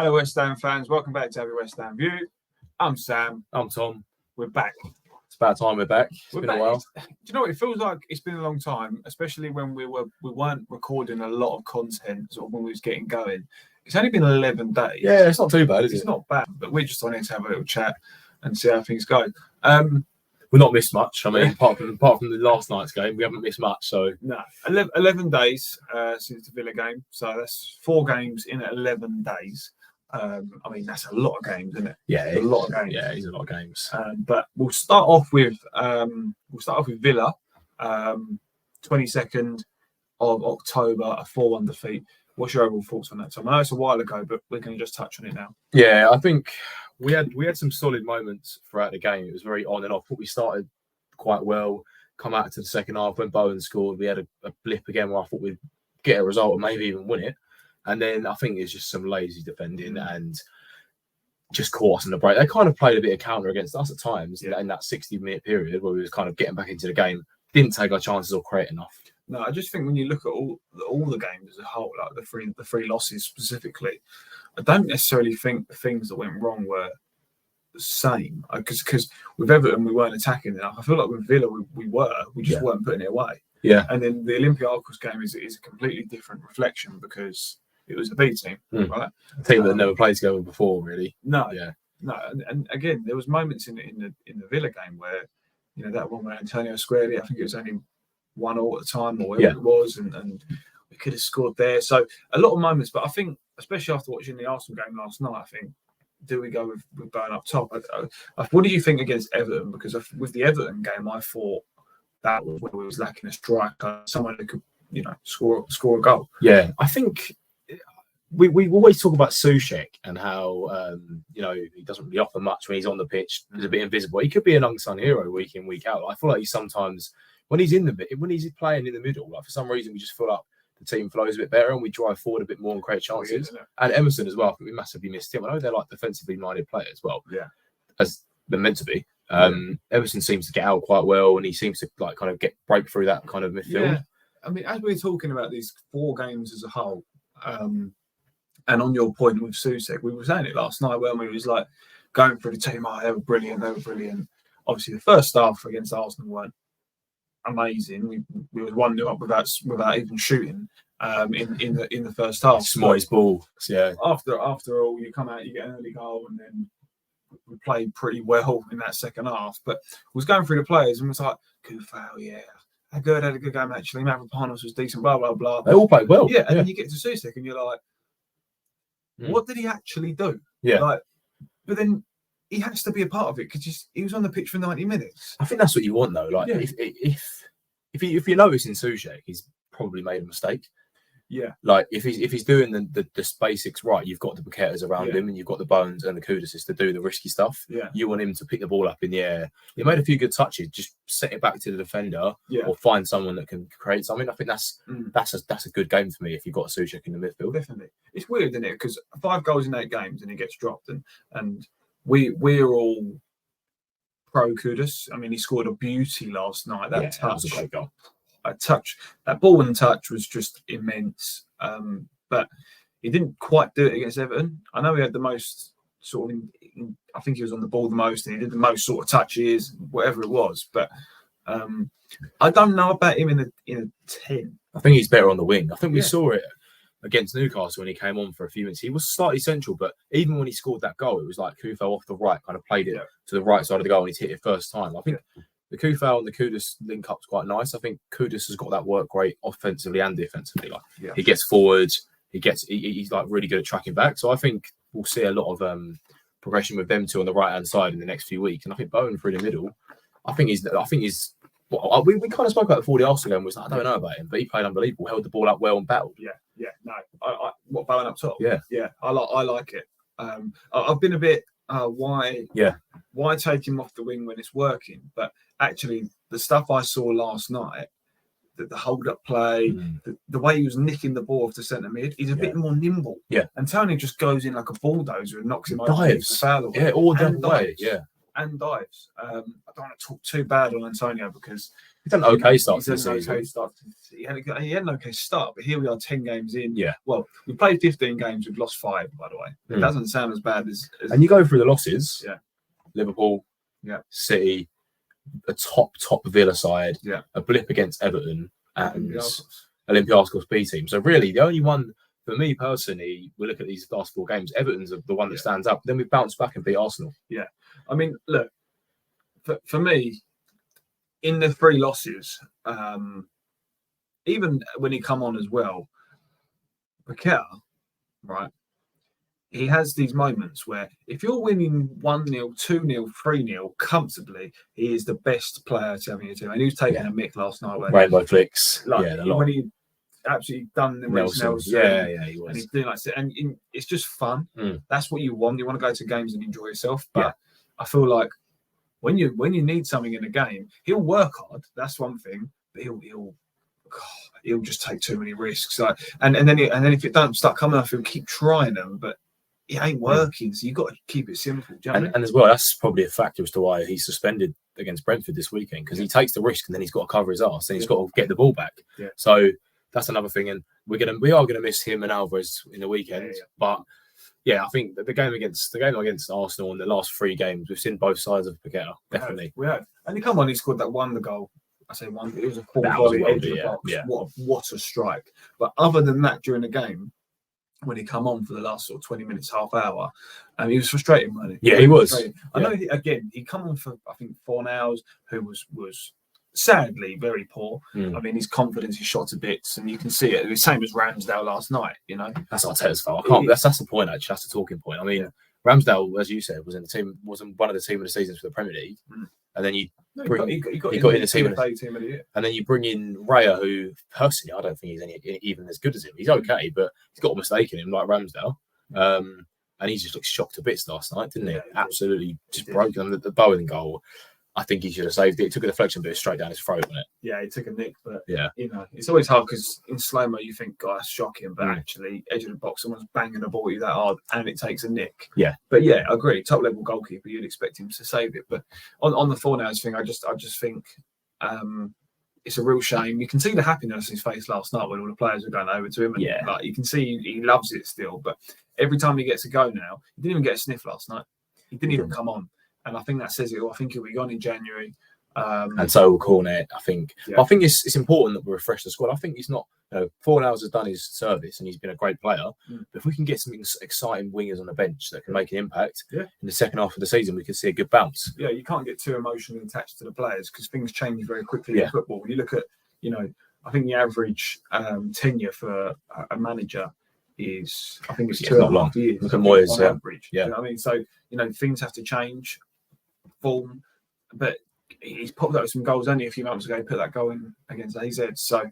Hello, West Ham fans. Welcome back to Have Your West Ham View. I'm Sam. I'm Tom. We're back. It's about time we're back. It's been a while. Do you know what? It feels like it's been a long time, especially when we weren't recording a lot of content sort of when we was getting going. It's only been 11 days. Yeah, it's not too bad, is it? It's not bad, but we're just on here to have a little chat and see how things go. We've not missed much. I mean, apart from the last night's game, we haven't missed much. So no, 11 days since the Villa game. So that's 4 games in 11 days. I mean, that's a lot of games, isn't it? Yeah, it's a lot of games. Yeah, it's a lot of games. But we'll start off with Villa, 22nd of October, a 4-1 defeat. What's your overall thoughts on that, Tom? I know it's a while ago, but we're going to just touch on it now. Yeah, I think we had some solid moments throughout the game. It was very on and off. But we started quite well. Come out to the second half when Bowen scored. We had a blip again where I thought we'd get a result and maybe even win it. And then I think it's just some lazy defending and just caught us in the break. They kind of played a bit of counter against us at times in that 60-minute period where we was kind of getting back into the game. Didn't take our chances or create enough. No, I just think when you look at all the games as a whole, like the three losses specifically, I don't necessarily think the things that went wrong were the same. Because with Everton, we weren't attacking enough. I feel like with Villa, we just weren't putting it away. Yeah. And then the Olympiacos game is a completely different reflection because it was a B team, right? A team that never played together before, really. No. And again, there was moments in the Villa game where, you know, that one where Antonio squared it. I think it was only 1-1 at the time or whatever it was, and we could have scored there. So a lot of moments, but I think, especially after watching the Arsenal game last night, I think, do we go with Bowen up top? What do you think against Everton? Because with the Everton game, I thought that was where we was lacking a striker, someone who could, you know, score a goal. Yeah, I think we always talk about Soucek and how you know, he doesn't really offer much when he's on the pitch. He's a bit invisible. He could be an unsung hero week in, week out. I feel like he sometimes, when he's playing in the middle, like for some reason we just feel like the team flows a bit better and we drive forward a bit more and create chances. And Emerson as well, I think we massively missed him. I know they're like defensively minded players as well. Yeah, as they're meant to be. Emerson seems to get out quite well and he seems to like kind of break through that kind of midfield. Yeah. I mean, as we're talking about these 4 games as a whole, and on your point with Soucek, we were saying it last night when we was like going through the team. Oh, they were brilliant. Obviously, the first half against Arsenal weren't amazing. We was 1-0 up without even shooting in the first half. Smallest ball. Yeah. After all, you come out, you get an early goal, and then we played pretty well in that second half. But was going through the players and was like, Kufau, had a good game actually. Mavropanos was decent. Blah blah blah. They all played well. Yeah, and then you get to Soucek and you're like, what did he actually do? Yeah. Like, but then he has to be a part of it because he was on the pitch for 90 minutes. I think that's what you want though. Like if you notice in Soucek, he's probably made a mistake. Yeah. Like if he's doing the basics right, you've got the Paquetas around him and you've got the Bones and the Kudases to do the risky stuff. Yeah. You want him to pick the ball up in the air. He made a few good touches, just set it back to the defender or find someone that can create something. I think that's a good game for me if you've got Soucek in the midfield. Definitely. It's weird, isn't it? Because 5 goals in 8 games and he gets dropped and we're all pro Kudus. I mean, he scored a beauty last night. That was a great goal. That ball and touch was just immense. But he didn't quite do it against Everton. I know he had the most sort of, I think he was on the ball the most, and he did the most sort of touches, whatever it was. But I don't know about him in a 10. I think he's better on the wing. I think we saw it against Newcastle when he came on for a few minutes. He was slightly central, but even when he scored that goal, it was like Kufau off the right, kind of played it to the right side of the goal and he's hit it first time. I think the Kufau and the Kudus link up's quite nice. I think Kudus has got that work rate offensively and defensively. Like he gets forward, he's like really good at tracking back. So I think we'll see a lot of progression with them two on the right hand side in the next few weeks. And I think Bowen through the middle, I think he's well, we kind of spoke about before the Arsenal game. Was like, I don't know about him, but he played unbelievable, held the ball up well and battled. No, what Bowen up top? Yeah, I like it. I've been a bit why take him off the wing when it's working? But actually, the stuff I saw last night, the hold-up play, the way he was nicking the ball off the centre mid, he's a bit more nimble. Yeah, and Tony just goes in like a bulldozer and knocks him over. Dives. Foul all the way. Yeah. and dives. I don't want to talk too bad on Antonio because he's done an okay start to the season. He had an okay start, but here we are 10 games in. Yeah. Well, we played 15 games. We've lost 5, by the way. It doesn't sound as bad as... And you go through the losses. Yeah. Liverpool. Yeah. City. A top Villa side. Yeah. A blip against Everton. And Olympiacos B team. So really, the only one... For me personally, we look at these last 4 games. Everton's the one that stands up. Then we bounce back and beat Arsenal. Yeah, I mean, look, for me, in the 3 losses, even when he come on as well, Paqueta, right? He has these moments where if you're winning 1-0, 2-0, 3-0 comfortably, he is the best player to have in your team. And he was taking a mick last night. Rainbow flicks. When he absolutely done the Nelson. Yeah, he was. And he's doing like that, and it's just fun. That's what you want. You want to go to games and enjoy yourself. But I feel like when you need something in a game, he'll work hard. That's one thing. But he'll just take too many risks. Like, and then if it don't start coming off, he'll keep trying them. But it ain't working. So you got to keep it simple. Do you know what I mean? And as well, that's probably a factor as to why he's suspended against Brentford this weekend, because he takes the risk and then he's got to cover his arse and he's got to get the ball back. Yeah. So that's another thing, and we are gonna miss him and Alvarez in the weekend. But I think the game against Arsenal in the last 3 games, we've seen both sides of Paqueta. Definitely, we have. And he scored that won the goal. I say one. It was a full volley edge of the box. Yeah. What a strike! But other than that, during the game, when he come on for the last sort of 20 minutes, half hour, he was frustrating, wasn't he? Yeah, he was. I know. He come on for I think Fornals, who was sadly very poor. I mean, his confidence is shot to bits, and you can see it. The same as Ramsdale last night. You know, that's Arteta's fault. That's the point. Actually, that's the talking point. I mean, Ramsdale, as you said, wasn't one of the team of the seasons for the Premier League, and then he got in the team of the year. And then you bring in Raya, who personally I don't think he's even as good as him. He's okay, but he's got a mistake in him, like Ramsdale. And he just looked shocked to bits last night, didn't he? Absolutely, just broken the Bowen goal. I think he should have saved it. He took a deflection, but it was straight down his throat, wasn't it? Yeah, he took a nick, but you know, it's always hard because in slow-mo you think, God, that's shocking, but actually, edge of the box, someone's banging the ball at you that hard and it takes a nick. Yeah. But I agree, top-level goalkeeper, you'd expect him to save it. But on the Fornals thing, I just think it's a real shame. You can see the happiness in his face last night when all the players were going over to him. And like, you can see he loves it still, but every time he gets a go now, he didn't even get a sniff last night. He didn't even come on. And I think that says it all. I think he'll be gone in January. And so will Cornet, I think. Yeah. I think it's important that we refresh the squad. I think he's not, Fornals has done his service and he's been a great player. But if we can get some exciting wingers on the bench that can make an impact in the second half of the season, we can see a good bounce. Yeah, you can't get too emotionally attached to the players because things change very quickly in football. When you look at, I think the average tenure for a manager is, I think it's 2.5 years. Look at Moyes, on average. Yeah. You know what I mean? So, things have to change. Form, but he's popped up with some goals only a few months ago. He put that goal in against AZ. So,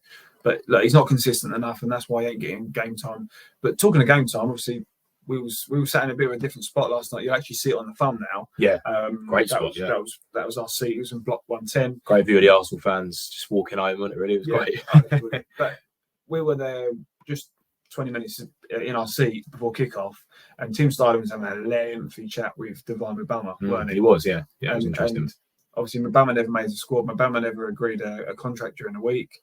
but look, he's not consistent enough, and that's why he ain't getting game time. But talking of game time, obviously, we were sat in a bit of a different spot last night. You actually see it on the thumbnail. Yeah, great spot. That was our seat. It was in block 110. Great view of the Arsenal fans just walking home, wasn't it? Really, it was great. But we were there just 20 minutes in our seat before kickoff, and Tim Stidham was having a lengthy chat with Divine Mubama, weren't he? He was, yeah. It was interesting. And obviously, Mubama never made the squad. Mubama never agreed a contract during the week.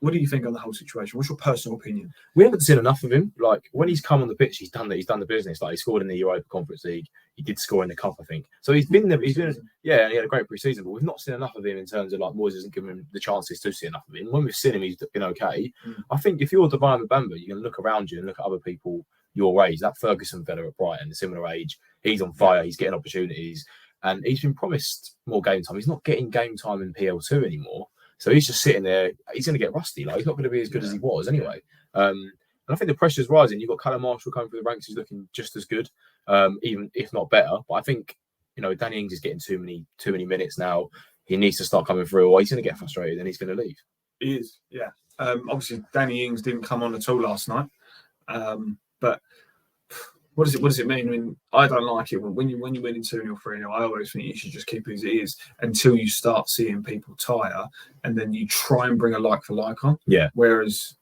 What do you think on the whole situation? What's your personal opinion? We haven't seen enough of him. Like, when he's come on the pitch, he's done the business. Like, he scored in the Europa Conference League. He did score in the Cup, I think. So he's been there. And he had a great pre-season, but we've not seen enough of him in terms of, like, Moyes hasn't given him the chances to see enough of him. When we've seen him, he's been okay. I think if you're Divine Mubama, you can look around you and look at other people your age. That Ferguson fella at Brighton, a similar age. He's on fire. He's getting opportunities. And he's been promised more game time. He's not getting game time in PL2 anymore. So he's just sitting there. He's going to get rusty. Like, he's not going to be as good as he was anyway. And I think the pressure's rising. You've got Callum Marshall coming through the ranks. He's looking just as good, even if not better. But I think, Danny Ings is getting too many minutes now. He needs to start coming through, or he's going to get frustrated and he's going to leave. He is, yeah. Obviously, Danny Ings didn't come on at all last night. But what does it mean? I mean, I don't like it when you win in 2-0, 3-0. I always think you should just keep it as it is until you start seeing people tire, and then you try and bring a like for like on. Yeah. Whereas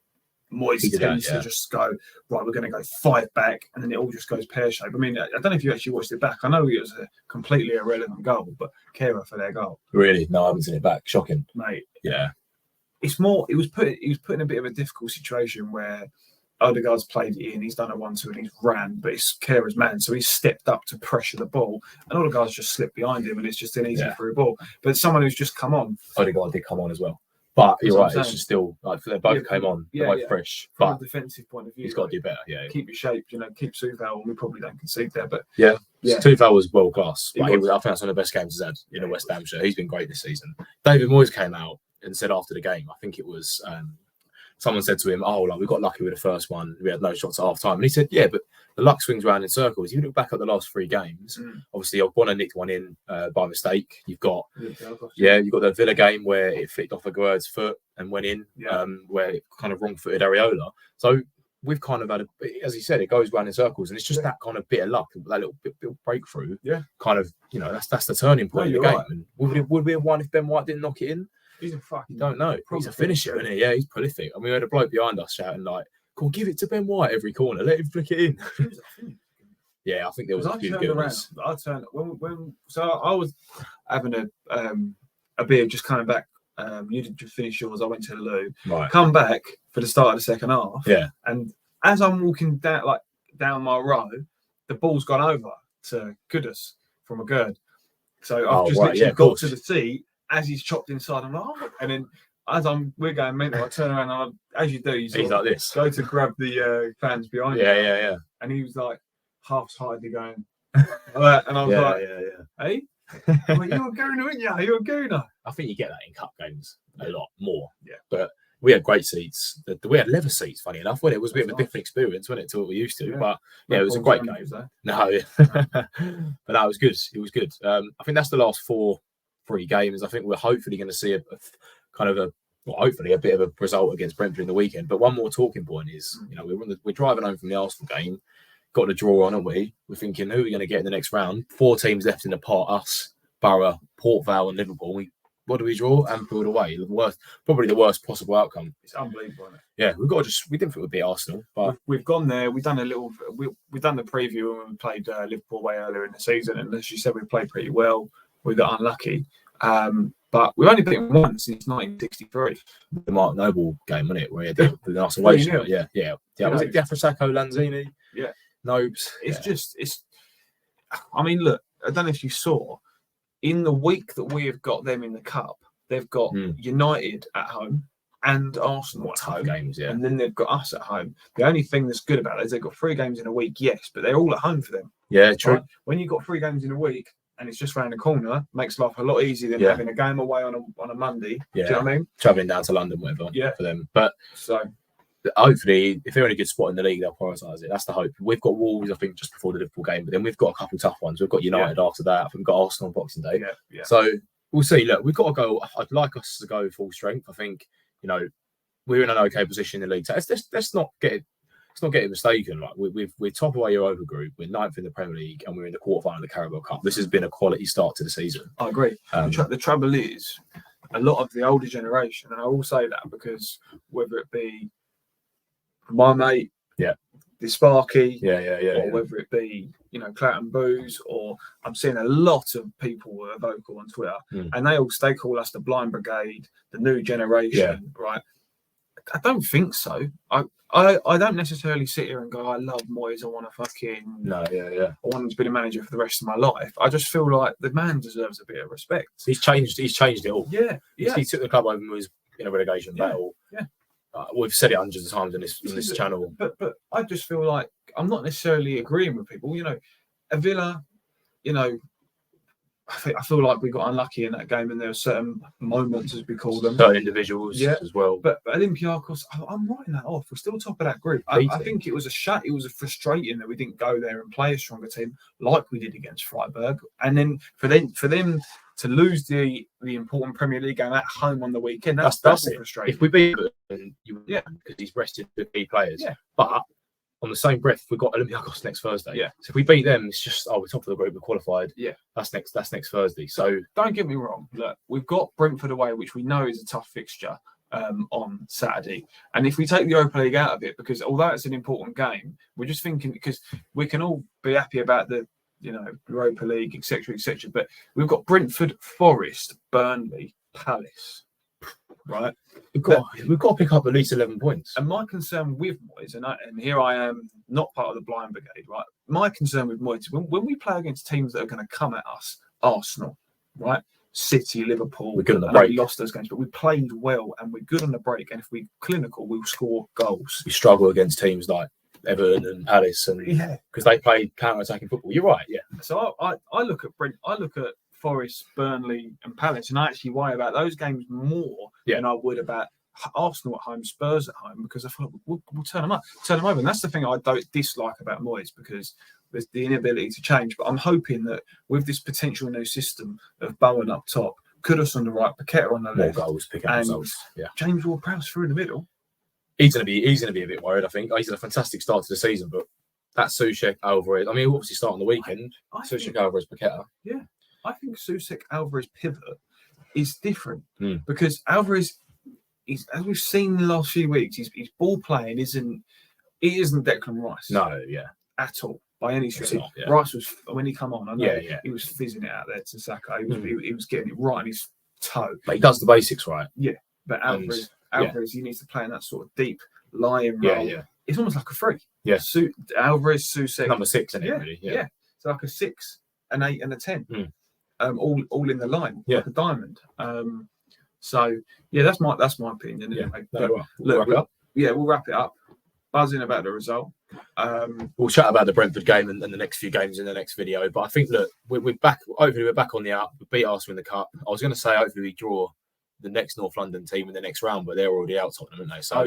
Moyes tends to just go, right, we're going to go 5 back, and then it all just goes pear-shaped. I mean, I don't know if you actually watched it back. I know it was a completely irrelevant goal, but Kehrer for their goal. Really? No, I haven't seen it back. Shocking. Mate. Yeah. It's more, he was put in a bit of a difficult situation where Odegaard's played it in, he's done a 1-2 and he's ran, but it's Kehrer's man, so he's stepped up to pressure the ball, and Odegaard's just slipped behind him, and it's just an easy through ball. But someone who's just come on. Odegaard did come on as well. But you're right, it's just still like they both came on, they're both fresh. From a defensive point of view, he's got to do better. Yeah, keep your shape, keep Soufal, and we probably don't concede there. But Soufal was world class. I think that's one of the best games he's had in a West Ham shirt. He's been great this season. David Moyes came out and said after the game, I think it was someone said to him, "Oh, like we got lucky with the first one. We had no shots at half time." And he said, "Yeah, but the luck swings around in circles. You look back at the last 3 games. Obviously, Ogbonna nicked one in by mistake. You've got you've got the Villa game where it flicked off Aguero's foot and went in, where it kind of wrong-footed Areola. So we've kind of had as he said, it goes round in circles, and it's just that kind of bit of luck, that little bit breakthrough. Kind of, that's the turning point of the game. Right. And would we have won if Ben White didn't knock it in? He's a fucking. Don't know. He's a finisher, isn't he? Yeah, he's prolific. I mean, we had a bloke behind us shouting like, "Come on, give it to Ben White every corner. Let him flick it in." Yeah, I think there was a few good ones. I turned so I was having a beer just coming back. You did just finish yours. I went to the loo. Right. Come back for the start of the second half. Yeah. And as I'm walking down my row, the ball's gone over to Gooners from a gird. So I've just literally got to the seat. As he's chopped inside, I'm like, oh. And then as we're going mental, I turn around and as you do, he's like this. Go to grab the fans behind you. Yeah. And he was like half-heartedly going, and I was hey? I'm like, you're a Gooner, aren't you? You're a Gooner. I think you get that in cup games a lot more. Yeah. But we had great seats. We had leather seats, funny enough. When it was a bit of a different experience, wasn't it, to what we used to? Yeah. But yeah, it was a great game. No, but that was good. It was good. I think that's the last 3 games. I think we're hopefully going to see a bit of a result against Brentford in the weekend. But one more talking point is, we're driving home from the Arsenal game, got the draw on, aren't we? We're thinking, who are we going to get in the next round? 4 teams left in the pot: us, Borough, Port Vale, and Liverpool. What do we draw? Anfield away. Probably the worst possible outcome. It's unbelievable, isn't it? Yeah, we didn't think we'd beat Arsenal, but we've gone there. We've done we've done the preview when we played Liverpool away earlier in the season, and as you said, we played pretty well. We got unlucky. But we've only beaten once since 1963. The Mark Noble game, wasn't it? Where he had the nice away shot. Yeah. Was it Diafra Lanzini? Yeah. Nobes. I mean, look, I don't know if you saw, in the week that we have got them in the Cup, they've got United at home and Arsenal at home. Games, yeah. And then they've got us at home. The only thing that's good about it is they've got 3 games in a week, yes, but they're all at home for them. Yeah, true. Right? When you've got 3 games in a week, and it's just round the corner, makes life a lot easier than having a game away on a Monday. Yeah. Do you know what I mean? Travelling down to London, whatever, for them. But so hopefully, if they're in a good spot in the league, they'll prioritise it. That's the hope. We've got Wolves, I think, just before the Liverpool game, but then we've got a couple of tough ones. We've got United after that. I think we've got Arsenal on Boxing Day. Yeah. So we'll see. Look, we've got to go. I'd like us to go full strength. I think, we're in an okay position in the league. Let's not get it. Let's not get it mistaken. Like we're top of our Europa group, we're 9th in the Premier League, and we're in the quarterfinal of the Carabao Cup. This has been a quality start to the season. I agree. The trouble is, a lot of the older generation, and I will say that because whether it be my mate, the Sparky, or whether it be Claret Booze, or I'm seeing a lot of people who are vocal on Twitter, and they call us the Blind Brigade, the new generation, right? I don't think so. I don't necessarily sit here and go, I love Moyes, I want to fucking... I want him to be the manager for the rest of my life. I just feel like the man deserves a bit of respect. He's changed it all. Yeah. He took the club over and was in a relegation battle. Yeah. We've said it hundreds of times on this channel. But I just feel like I'm not necessarily agreeing with people. A Villa, I feel like we got unlucky in that game, and there were certain moments, as we call them, certain individuals as well. But Olympiacos, I'm writing that off. We're still top of that group. I think it was it was frustrating that we didn't go there and play a stronger team like we did against Freiburg, and then for them to lose the important Premier League game at home on the weekend, that's frustrating. If we beat them, because he's rested the key players, but. On the same breath, we've got Olympiacos next Thursday. Yeah. So if we beat them, it's just we're top of the group, we're qualified. Yeah. That's next Thursday. So don't get me wrong. Look, we've got Brentford away, which we know is a tough fixture. on Saturday. And if we take the Europa League out of it, because although it's an important game, we're just thinking, because we can all be happy about the Europa League, etc., but we've got Brentford, Forest, Burnley, Palace, right? We've got to pick up at least 11 points. And my concern with Moyes, and here I am, not part of the blind brigade, right? My concern with Moyes, when we play against teams that are going to come at us, Arsenal, right? City, Liverpool, we're good on the break. We lost those games, but we played well and we're good on the break. And if we're clinical, we'll score goals. We struggle against teams like Everton and Palace, and because they play counter-attacking football. You're right, yeah. So I look at Forest, Burnley, and Palace, and I actually worry about those games more than I would about Arsenal at home, Spurs at home, because I thought we'll turn them over. And that's the thing I don't dislike about Moyes, because there's the inability to change. But I'm hoping that with this potential new system of Bowen up top, Kudus on the right, Paqueta on the left, goals, pick up results. Yeah, James Ward-Prowse through the middle. He's gonna be a bit worried. I think he's had a fantastic start to the season, but that Souček Alvarez. I mean, he'll obviously start on the weekend. Souček Alvarez, Paqueta. Yeah, I think Souček Alvarez pivot is different because Alvarez, as we've seen in the last few weeks, his ball playing isn't Declan Rice. No, at all by any stretch. Rice was, when he come on, I know he was fizzing it out there to Saka. He was getting it right in his toe. But he does the basics right. Yeah, but Alvarez, he needs to play in that sort of deep lying role. Yeah. It's almost like a free. Yeah. Alvarez, Souček, number 6, isn't it? Really? Yeah. So like a 6, an 8, and a 10. All in the line, like a diamond. So that's my opinion. Anyway. We'll wrap it up. Yeah, we'll wrap it up. Buzzing about the result. We'll chat about the Brentford game and the next few games in the next video. But I think we're back. Hopefully, we're back on the up. We beat Arsenal in the cup. I was going to say hopefully we draw the next North London team in the next round, but they're already out, Tottenham, aren't they? So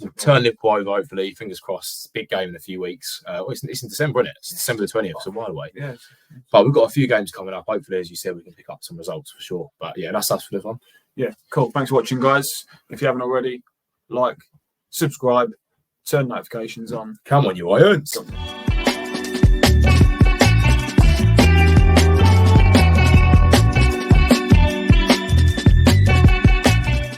we'll turn Liverpool over. Hopefully, fingers crossed. Big game in a few weeks. It's in December, isn't it? It's December the 20th, so a while away. Yeah. But we've got a few games coming up. Hopefully, as you said, we can pick up some results for sure. But that's us for this one. Yeah, cool. Thanks for watching, guys. If you haven't already, like, subscribe, turn notifications on. Come on, you Irons.